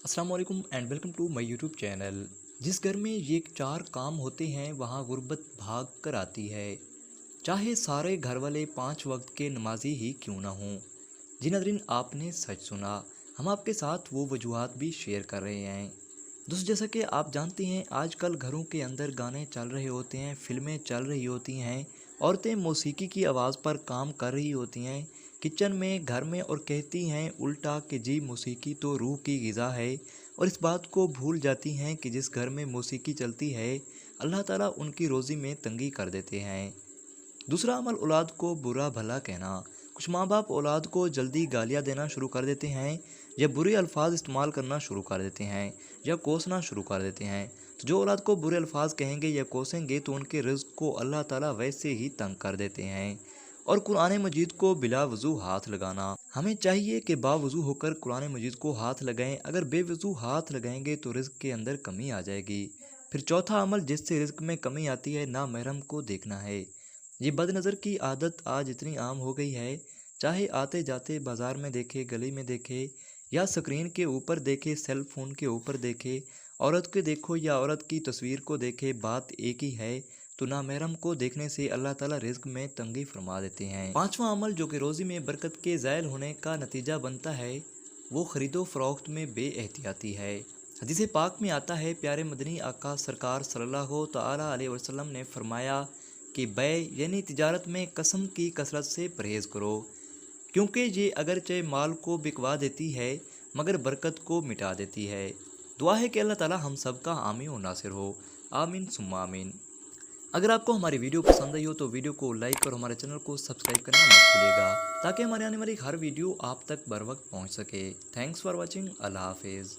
अस्सलाम वालेकुम and welcome to my YouTube channel. जिस घर में ये चार काम होते हैं वहाँ गुर्बत भाग कर आती है, चाहे सारे घर वाले 5 वक्त के नमाजी ही क्यों ना हों। जी नाज़रीन, आपने सच सुना, हम आपके साथ वो वजूहात भी शेयर कर रहे हैं। दोस्तों, जैसा कि आप जानते हैं आजकल घरों के अंदर गाने चल रहे होते हैं, फिल्में चल रही होती हैं, औरतें मौसीकी की आवाज़ पर काम कर रही होती हैं किचन में, घर में, और कहती हैं उल्टा कि जी मौसीकी तो रूह की ग़िज़ा है, और इस बात को भूल जाती हैं कि जिस घर में मौसीकी चलती है अल्लाह ताला उनकी रोज़ी में तंगी कर देते हैं। दूसरा अमल औलाद को बुरा भला कहना। कुछ माँ बाप औलाद को जल्दी गालियाँ देना शुरू कर देते हैं या बुरे अल्फाज इस्तेमाल करना शुरू कर देते हैं या कोसना शुरू कर देते हैं। तो जो औलाद को बुरे अल्फाज कहेंगे या कोसेंगे तो उनके रिज़्क़ को अल्लाह ताला वैसे ही तंग कर देते हैं। और कुरान मजीद को बिला वज़ू हाथ लगाना। हमें चाहिए कि बावज़ू होकर कुरान मजीद को हाथ लगाएं। अगर बेवज़ू हाथ लगाएंगे तो रिज़्क़ के अंदर कमी आ जाएगी। फिर चौथा अमल जिससे रिज़्क़ में कमी आती है, नामहरम को देखना है। ये बदनज़र की आदत आज इतनी आम हो गई है, चाहे आते जाते बाज़ार में देखे, गली में देखे, या स्क्रीन के ऊपर देखे, सेल फ़ोन के ऊपर देखे, औरत के देखो या औरत की तस्वीर को देखे, बात एक ही है। तो नामहरम को देखने से अल्लाह ताला रिज़्क़ में तंगी फरमा देते हैं। पांचवा अमल जो कि रोज़ी में बरकत के ज़ायल होने का नतीजा बनता है, वो ख़रीदो फ़रोख्त में बेएहतियाती है। हदीस पाक में आता है, प्यारे मदनी आका सरकार सल्लल्लाहु तआला अलैहि वसल्लम ने फरमाया कि बै यानी तिजारत में कसम की कसरत से परहेज़ करो, क्योंकि ये अगरचे माल को बिकवा देती है मगर बरकत को मिटा देती है। दुआ है कि अल्लाह ताला हम सब का आमीन और नासिर हो। आमीन सुम्मा आमीन। अगर आपको हमारी वीडियो पसंद आई हो तो वीडियो को लाइक और हमारे चैनल को सब्सक्राइब करना मत भूलिएगा, ताकि हमारे आने वाली हर वीडियो आप तक बर वक्त पहुँच सके। Thanks for watching. अल्लाह हाफिज़।